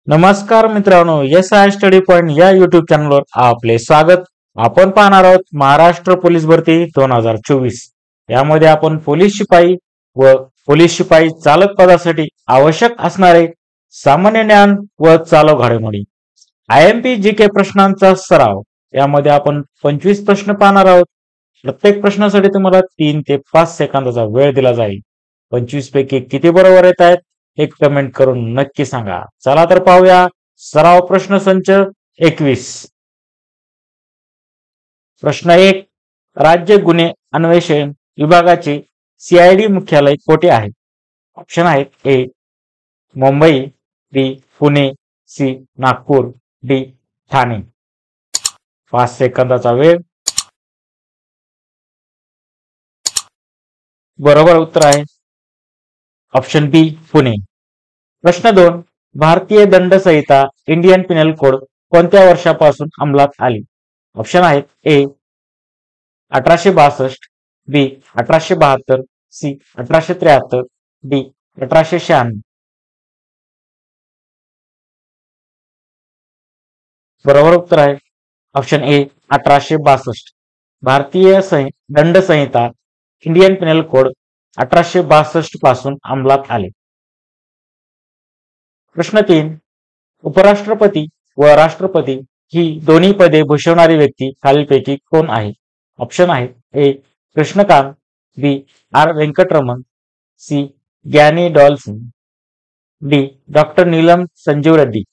नमस्कार मित्रांनो, S I study point या युट्यूब चॅनलवर आपले स्वागत. आपण पाहणार आहोत महाराष्ट्र पोलीस भरती 2024. यामध्ये आपण पोलीस शिपाई व पोलीस शिपाई चालक पदासाठी आवश्यक असणारे सामान्य ज्ञान व चालक घडामोडी IMP GK प्रश्नांचा सराव यामध्ये आपण 25 प्रश्न पाहणार आहोत. प्रत्येक प्रश्नासाठी तुम्हाला 3 ते 5 सेकंदाचा वेळ दिला जाईल. 25 पैकी किती बरोबर येत आहेत हे कमेंट करून नक्की सांगा. चला तर पाहूया सराव प्रश्न संच 21. प्रश्न 1. राज्य गुन्हे अन्वेषण विभागाचे CID मुख्यालय कोठे आहे? ऑप्शन आहेत ए मुंबई, बी पुणे, सी नागपूर, डी ठाणे. 5 सेकंदाचा वेळ. बरोबर उत्तर आहे ऑप्शन बी पुणे. प्रश्न 2. भारतीय दंड संहिता इंडियन पिनल कोड कोणत्या वर्षापासून अंमलात आली? ऑप्शन आहेत ए 1862, बी 1872, सी 1873, डी 1896. बरोबर उत्तर आहे ऑप्शन ए 1862. भारतीय दंड संहिता इंडियन पिनल कोड 1862 पासून अंमलात आले. प्रश्न 3. उपराष्ट्रपती व राष्ट्रपती ही दोन्ही पदे भूषवणारी व्यक्ती खालीलपैकी कोण आहे? ऑप्शन आहे A Krishnakant, B R Venkataraman, C Giani डॉल सिंग, डी डॉक्टर नीलम संजीव रेड्डी.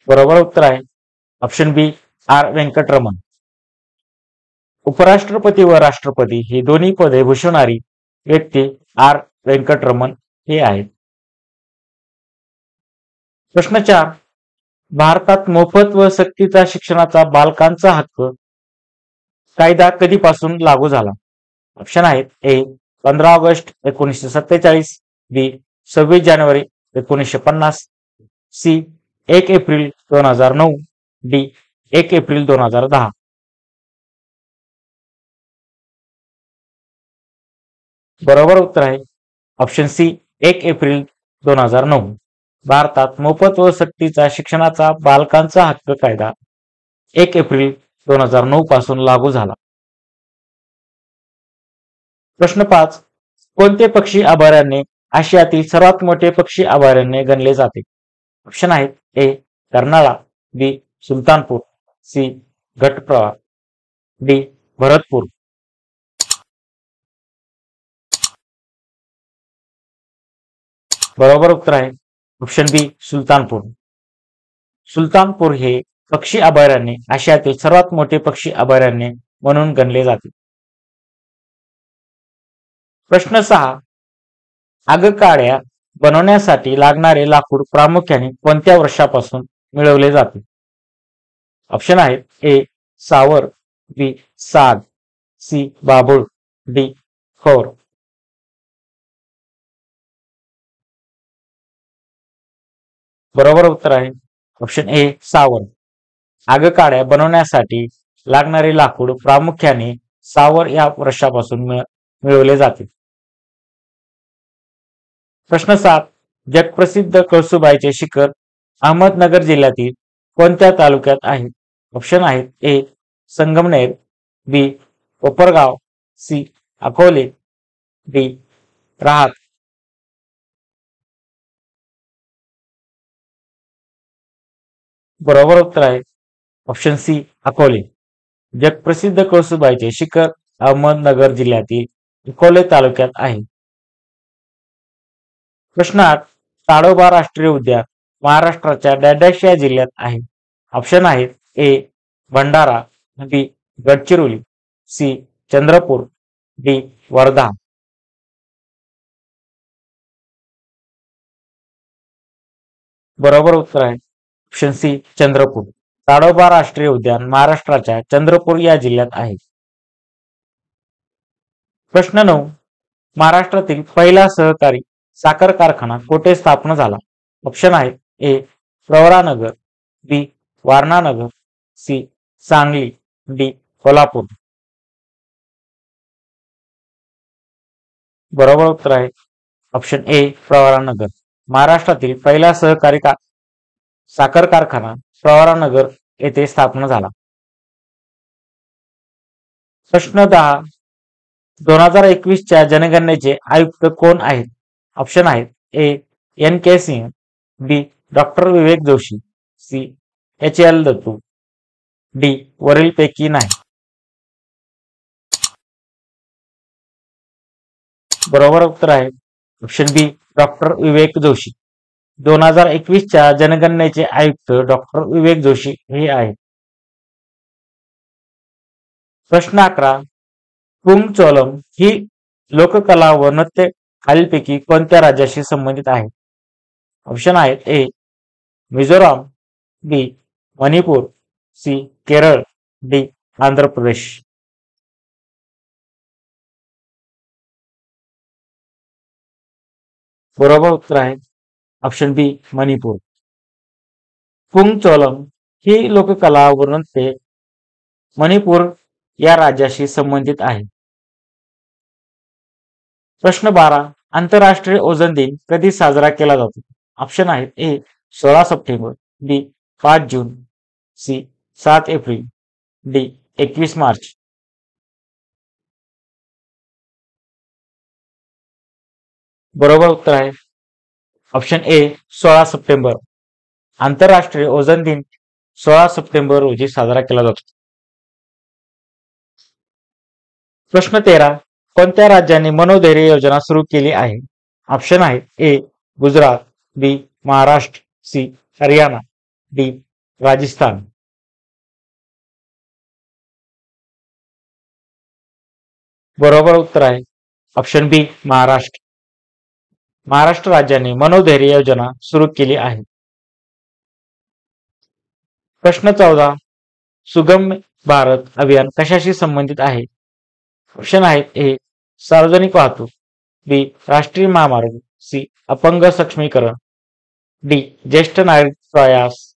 बरोबर उत्तर आहे ऑप्शन बी आर व्यंकटरमण. उपराष्ट्रपती व राष्ट्रपती ही दोन्ही पदे भूषवणारी व्यक्ती आर व्यंकटरमण हे आहेत. प्रश्न 4. भारतात मोफत व सक्तीचा शिक्षणाचा बालकांचा हक्क कायदा कधीपासून लागू झाला? ऑप्शन आहेत ए 15 ऑगस्ट 1947, बी 26 जानेवारी 1950, सी 1 एप्रिल 2009, डी 1 एप्रिल 2010. बरोबर उत्तर आहे ऑप्शन सी 1 एप्रिल 2009. भारतात मोफत व सक्तीचा शिक्षणाचा बालकांचा हक्क कायदा 1 एप्रिल 2009 पासून लागू झाला. प्रश्न 5. कोणते पक्षी अभयारण्य आशियातील सर्वात मोठे पक्षी अभयारण्य गणले जाते? ऑप्शन आहेत ए कर्नाळा, बी सुलतानपूर, सी घटप्रभा, डी भरतपूर. बरोबर उत्तर आहे ऑप्शन बी सुलतानपूर. सुलतानपूर हे पक्षी अभयारण्य आशियातील सर्वात मोठे पक्षी अभयारण्य म्हणून गणले जाते. प्रश्न 6. आगकाड्या बनवण्यासाठी लागणारे लाकूड प्रामुख्याने कोणत्या वृक्षापासून मिळवले जाते? ऑप्शन आहेत ए सावर, बी साग, सी बाभूळ, डी खोर. बरोबर उत्तर आहे ऑप्शन ए सावर. आगकाड्या बनवण्यासाठी लागणारे लाकूड प्रामुख्याने सावर या वृक्षापासून मिळवले जाते. प्रश्न 7. जगप्रसिद्ध कळसुबाईचे शिखर अहमदनगर जिल्ह्यातील कोणत्या तालुक्यात आहे? ऑप्शन आहेत ए संगमनेर, बी कोपरगाव, सी अकोले, डी राहात. बरोबर उत्तर आहे ऑप्शन सी अकोले. जगप्रसिद्ध कळसुबाईचे शिखर अहमदनगर जिल्ह्यातील अकोले तालुक्यात आहे. प्रश्न 8. ताडोबा राष्ट्रीय उद्यान महाराष्ट्राच्या डॅश या जिल्ह्यात आहे? ऑप्शन आहेत ए भंडारा, बी गडचिरोली, सी चंद्रपूर, डी वर्धा. बरोबर उत्तर आहे ऑप्शन सी चंद्रपूर. ताडोबा राष्ट्रीय उद्यान महाराष्ट्राच्या चंद्रपूर या जिल्ह्यात आहे. प्रश्न 9. महाराष्ट्रातील पहिला सहकारी साखर कारखाना कोठे स्थापन झाला? ऑप्शन आहेत ए प्रवरानगर, बी वारणानगर, सी सांगली, डी कोल्हापूर. बरोबर उत्तर आहे ऑप्शन ए प्रवरानगर. महाराष्ट्रातील पहिला सहकारी साखर कारखाना प्रवरानगर येथे स्थापना झाला. प्रश्न 10. 2021च्या जनगणनेचे आयुक्त कोण आहेत? ऑप्शन आहेत A N K Singh, B doctor Vivek Joshi, C H L Dattu, D वरीलपैकी नाही. बरोबर उत्तर आहे option B doctor Vivek Joshi. 2021च्या जनगणनेचे आयुक्त डॉक्टर विवेक जोशी हे आहेत. प्रश्न 11. पुंगचोलम ही लोककला व नृत्य खालीलपैकी कोणत्या राज्याशी संबंधित आहे? ऑप्शन आहेत ए मिझोराम, बी मणिपूर, सी केरळ, डी आंध्र प्रदेश. बरोबर उत्तर आहे ऑप्शन बी मणिपूर. पुंगचोलम ही लोककला व नृत्य मणिपूर या राज्याशी संबंधित आहे. प्रश्न 12. आंतरराष्ट्रीय ओझोन दिन कधी साजरा केला जातो? ऑप्शन आहेत ए 16 सप्टेंबर, बी 5 जून, सी 7 एप्रिल, डी 21 मार्च. बरोबर उत्तर आहे ऑप्शन ए 16 सप्टेंबर. आंतरराष्ट्रीय ओझोन दिन 16 सप्टेंबर रोजी साजरा केला जातो. प्रश्न 13. कोणत्या राज्याने मनोधैर्य योजना सुरू केली आहे? ऑप्शन आहेत ए गुजरात, बी महाराष्ट्र, सी हरियाणा, डी राजस्थान. बरोबर उत्तर आहे ऑप्शन बी महाराष्ट्र. महाराष्ट्र राज्याने मनोधैर्य योजना सुरू केली आहे. प्रश्न 14. सुगम्य भारत अभियान कशाशी संबंधित आहे? ऑप्शन आहेत ए सार्वजनिक वाहतूक, बी राष्ट्रीय महामार्ग, सी अपंग सक्षमीकरण, डी ज्येष्ठ नागरिक प्रयास.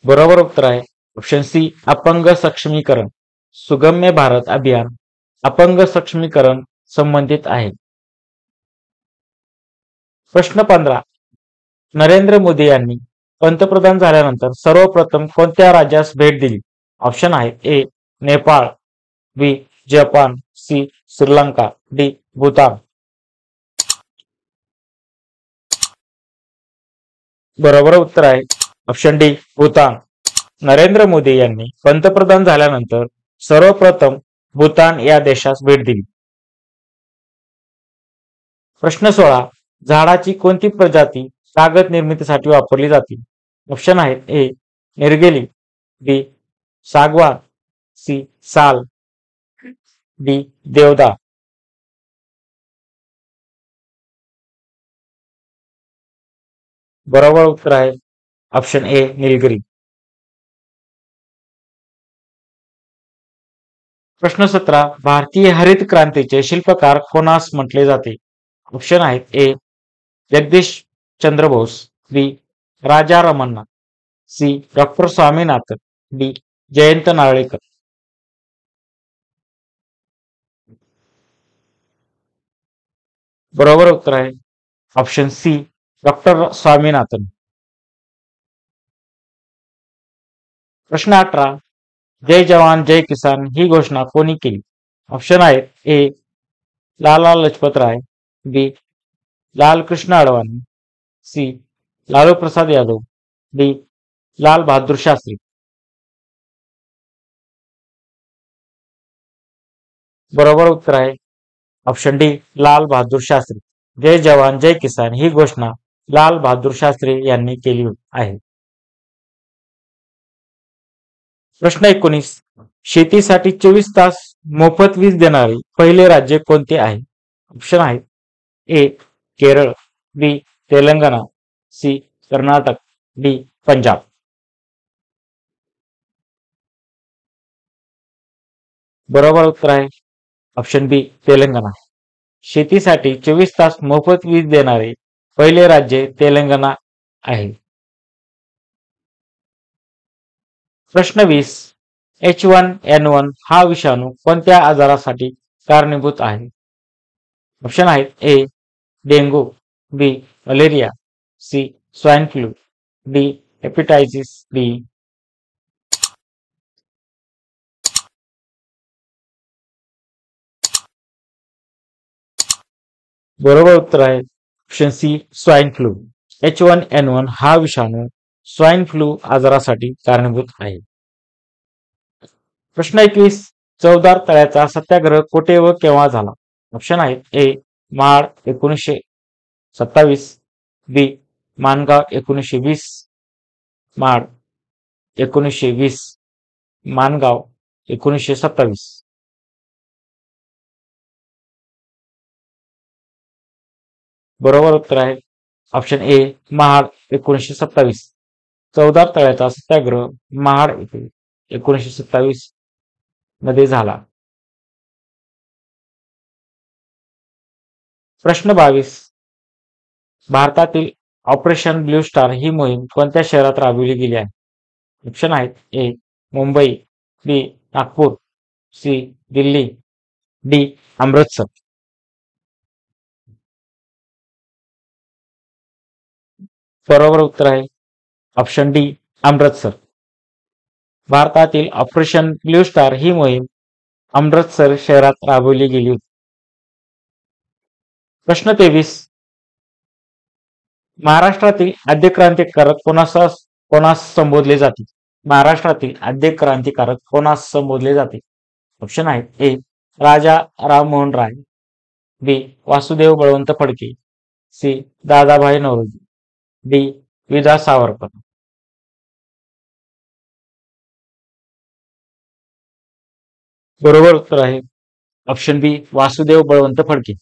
बरोबर उत्तर आहे ऑप्शन सी अपंग सक्षमीकरण. सुगम्य भारत अभियान अपंग सक्षमीकरण संबंधित आहे. प्रश्न 15. नरेंद्र मोदी यांनी पंतप्रधान झाल्यानंतर सर्वप्रथम कोणत्या राज्यास भेट दिली? ऑप्शन आहेत A Nepal, B Japan, C Sri Lanka, D Bhutan. बरोबर उत्तर आहे ऑप्शन डी भूतान. नरेंद्र मोदी यांनी पंतप्रधान झाल्यानंतर सर्वप्रथम भूतान या देशास भेट दिली. प्रश्न 16. झाडाची कोणती प्रजाती कागद निर्मितीसाठी वापरली जाते? ऑप्शन आहेत ए निर्गेली, बी सागवान, सी साल, डी देवदा. बरोबर उत्तर आहे ऑप्शन ए निलगिरी. प्रश्न 17. भारतीय हरित क्रांतीचे शिल्पकार कोणास म्हटले जाते? ऑप्शन आहेत A Jagdish Chandra Bose, B Raja Ramanna, C doctor Swaminathan, D Jayant Narlikar. बरोबर उत्तर आहे ऑप्शन सी डॉक्टर स्वामीनाथन. प्रश्न 18. जय जवान जय किसान ही घोषणा कोणी केली? ऑप्शन आहेत ए लाला लजपत राय, बी लालकृष्ण अडवाणी, सी लालू प्रसाद यादव, डी लाल बहादूर शास्त्री. बरोबर उत्तर आहे ऑप्शन डी लाल बहादूर शास्त्री. जय जवान जय किसान ही घोषणा लाल बहादूर शास्त्री यांनी केली आहे. प्रश्न 19. शेतीसाठी 24 तास मोफत वीज देणारे पहिले राज्य कोणते आहे? ऑप्शन आहेत ए केरळ, बी तेलंगणा, सी कर्नाटक, डी पंजाब. बरोबर उत्तर आहे ऑप्शन बी तेलंगणा. शेतीसाठी 24 तास मोफत वीज देणारे पहिले राज्य तेलंगणा आहे. प्रश्न 20. H1N1 हा विषाणू कोणत्या आजारासाठी कारणीभूत आहे? ऑप्शन आहेत A dengue, B malaria, C swine flu, D hepatitis B. बरोबर उत्तर आहे option C swine flu. H1N1 हा विषाणू स्वाइन फ्लू आजारासाठी कारणीभूत आहे. प्रश्न 21. चवदार तळ्याचा सत्याग्रह कोठे व केव्हा झाला? ऑप्शन आहेत ए महाड 1927, बी माणगाव 1920, महाड 1920, माणगाव 1927. बरोबर उत्तर आहे ऑप्शन ए महाड 1927. चवदार तळ्याचा सत्याग्रह महाड येथे 1927 मध्ये झाला. प्रश्न 22. भारतातील ऑपरेशन ब्ल्यू स्टार ही मोहीम कोणत्या शहरात राबविली गेली आहे? ऑप्शन आहेत ए मुंबई, बी नागपूर, सी दिल्ली, डी अमृतसर. बरोबर उत्तर आहे ऑप्शन डी अमृतसर. भारतातील ऑपरेशन ब्ल्यू स्टार ही मोहीम अमृतसर शहरात राबवली गेली होती. प्रश्न 23. महाराष्ट्रातील आद्य क्रांतिकारक कोणास संबोधले जाते? महाराष्ट्रातील आद्य क्रांतिकारक कोणास संबोधले जाते? ऑप्शन आहेत ए राजा राममोहन राय, बी वासुदेव बळवंत फडके, सी दादाभाई नौरोजी, डी विदा सावरकर. बरोबर उत्तर आहे ऑप्शन बी वासुदेव बळवंत फडके.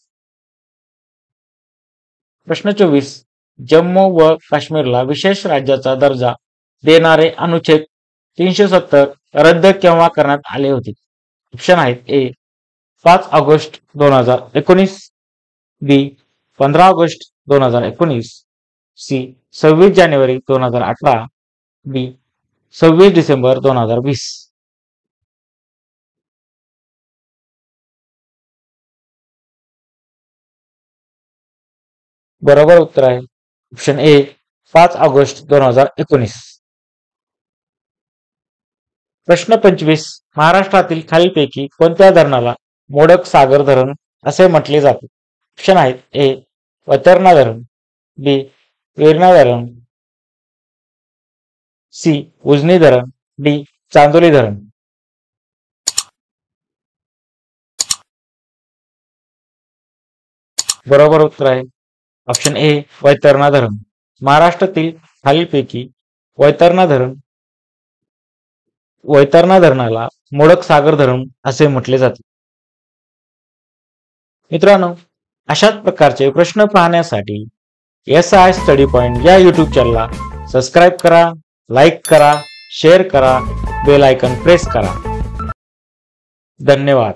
प्रश्न 24. जम्मू व काश्मीरला विशेष राज्याचा दर्जा देणारे अनुच्छेद 370 रद्द केव्हा करण्यात आले होते? ऑप्शन आहेत ए 5 ऑगस्ट 2019, बी 15 ऑगस्ट 2019, सी 26 जानेवारी 2018, बी 26 डिसेंबर 2020. बरोबर उत्तर आहे ऑप्शन ए 5 ऑगस्ट 2019. प्रश्न 25. महाराष्ट्रातील खालीलपैकी कोणत्या धरणाला मोडक सागर धरण असे म्हटले जाते? ऑप्शन आहेत ए वैतरणा धरण, बी वेरणा धरण, सी उजनी धरण, डी चांदोली धरण. बरोबर उत्तर आहे ऑप्शन ए वैतरणा धरण. महाराष्ट्रातील खालीलपैकी वैतरणा धरणाला मोडक सागर धरण असे म्हटले जाते. मित्रांनो, अशाच प्रकारचे प्रश्न पाहण्यासाठी SI स्टडी पॉइंट या युट्यूब चॅनलला सबस्क्राईब करा, लाईक करा, शेअर करा, बेल आयकॉन प्रेस करा. धन्यवाद.